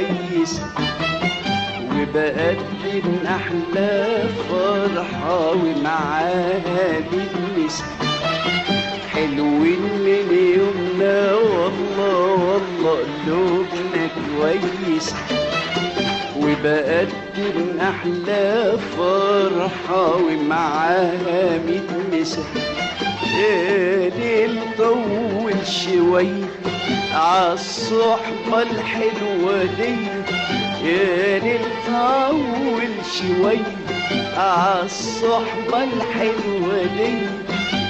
كويس، وبقدم أحلى فرحة ومعاها بتمس حلوين من يومنا والله والله قلوبنا كويس، وبقدم أحلى فرحة ومعاها بتمس يا ليل طول شوية عالصحبة الحلوة دي، يا ليل طول شوية عالصحبة الحلوة دي،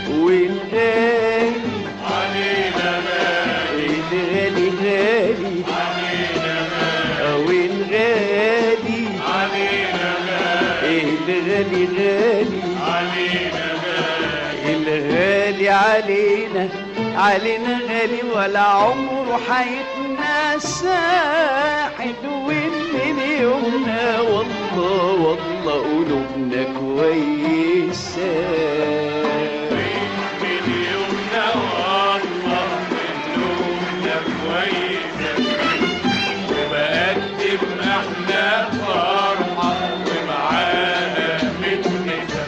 والغالي علينا غالي، الغالي غالي علينا غالي، والغالي علينا غالي، الغالي غالي علينا غالي، الغالي علينا علينا غالي ولا عمره حيتنسى حلوين من يومنا والله والله قلوبنا كويسة. من يومنا والله قلوبنا كويسة، وبقدم أحلى فرحة ومعانا بتمسة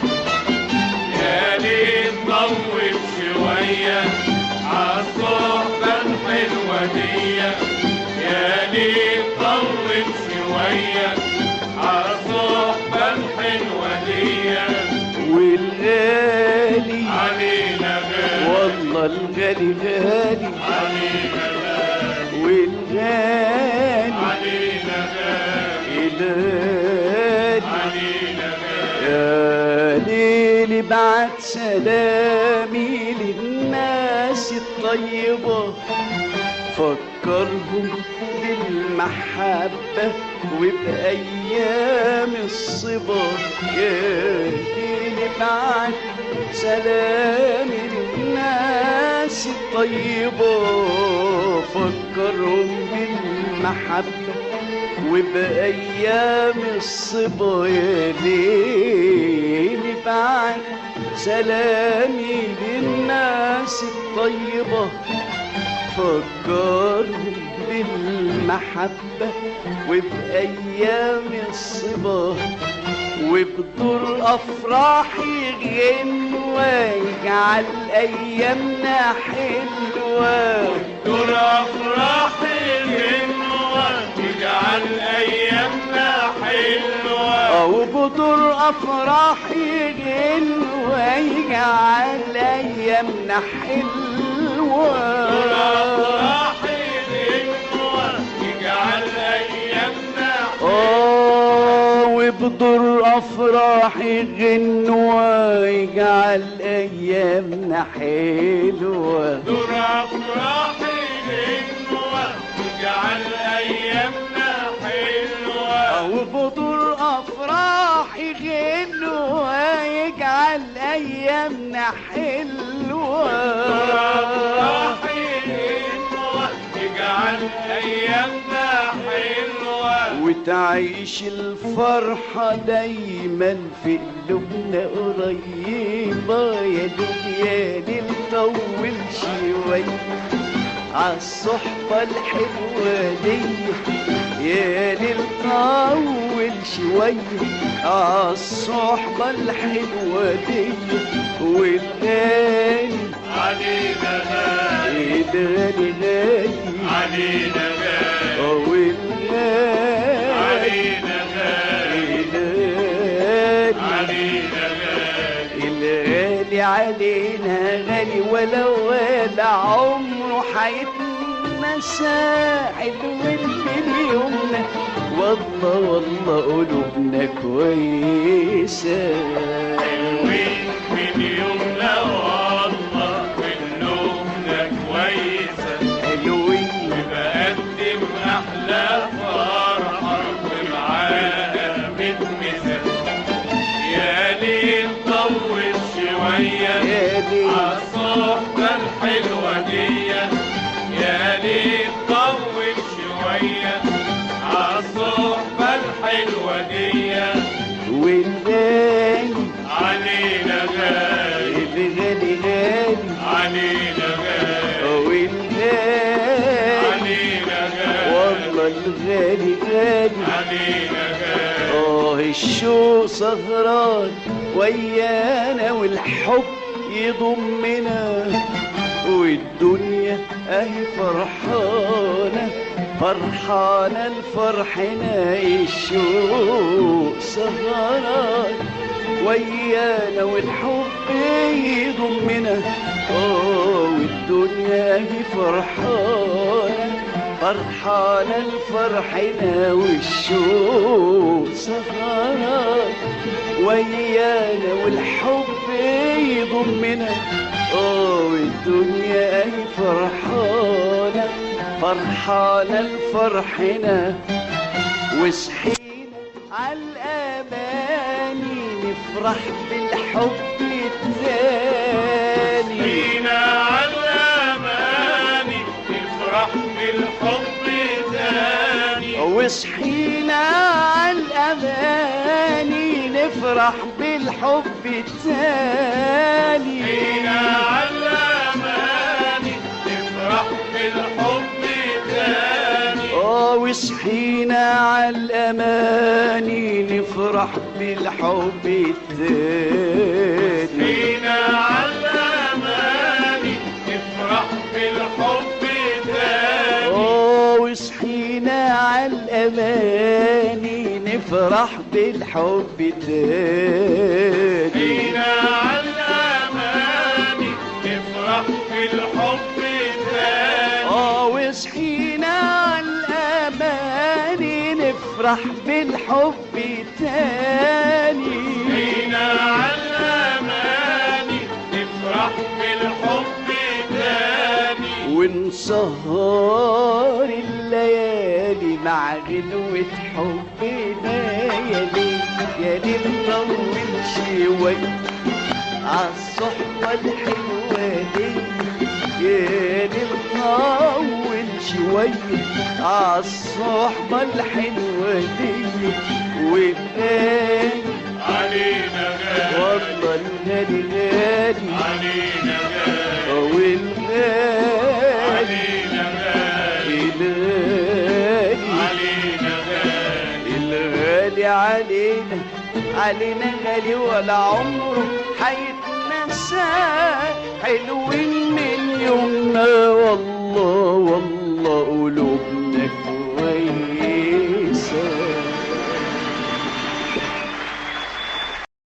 يا ليل طول شوية عالصحبة الحلوة دي، يا ليل طول شوية عالصحبة الحلوة دي، والغالي علينا غالي، والله الغالي غالي علينا غالي، والغالي علينا غالي، الغالي علينا غالي، يا ليل بعت سلامي للناس الطيبة فكرهم بالمحبة وبأيام الصبا، يا ليل بعت سلامي للناس الطيبة فكرهم بالمحبة وبأيام الصبا، يا ليل بعت سلامي للناس الطيبة فكرهم بالمحبة وبأيام الصبا، وبدور أفراحي غنوة يجعل أيامنا حلوة، دور أفراحي غنوة تجعل أيامنا حلوة، وبدور أفراحي غنوة يجعل أيامنا حلوة، دور أفراحي غنوة تجعل أيامنا وبدور أفراحي غنوة يجعل أيامنا حلوة، دور أفراحي غنوة تجعل أيامنا حلوة، وبدور أفراحي غنوة يجعل أيامنا حلوة، دور أفراحي غنوة تجعل أيامنا حلوة، وتعيش الفرحة دايما في قلوبنا قريبة، يا ليل طول شوية عالصحبة الحلوة دي، يا ليل طول شوية عالصحبة الحلوة دي، والغالي علينا غالي، الغالي غالي علينا غالي، والغالي علينا غالي، الغالي علينا غالي، الغالي علينا غالي ولا عمره حيتنسى حلوين من يومنا والله والله قلوبنا كويسة. حلوين من يومنا والله قلوبنا كويسة، حلوين وبقدم أحلى فرحة ومعاها بتمسة يا ليل طول شوية يا ليل عالصحبة الحلوة دي، يا ليل طول شوية عالصحبة الحلوة دي، والغالي علينا غالي، الغالي غالي علينا غالي، والغالي علينا غالي، والله الغالي غالي علينا غالي. الشوق سهران ويانا والحب يضمنا والدنيا اهي فرحانة فرحانة لفرحنا الشوق سهران ويانا والحب يضمنا والدنيا اهي فرحانة فرحانة لفرحنا والشوق سهران ويانا والحب يضمنا والدنيا اهي فرحانة فرحانة لفرحنا وصحينا عالأماني نفرح بالحب التاني فينا عالأماني نفرح بالحب تاني. وصحينا عالأماني نفرح بالحب التاني فينا عالأماني نفرح بالحب تاني. وصحينا عالأماني نفرح بالحب التاني فينا عالأماني نفرح بالحب تاني. وصحينا عالأماني نفرح بالحب تاني فينا عالأماني نفرح بالحب تاني. وصحينا عالأماني نفرح بالحب تاني فينا عالأماني نفرح بالحب تاني. ونسهر الليالي مع غنوة حبنا يا ليل يا ليل نطول شوية عالصحبة الحلوة دي يا ليل نطول شوية عالصحبة الحلوة دي والغالي علينا غالي والله الغالي غالي علينا غالي والغالي علينا غالي الغالي علينا غالي. الغالي علينا علينا غالي ولا عمره حيتنسى حلوين من يومنا والله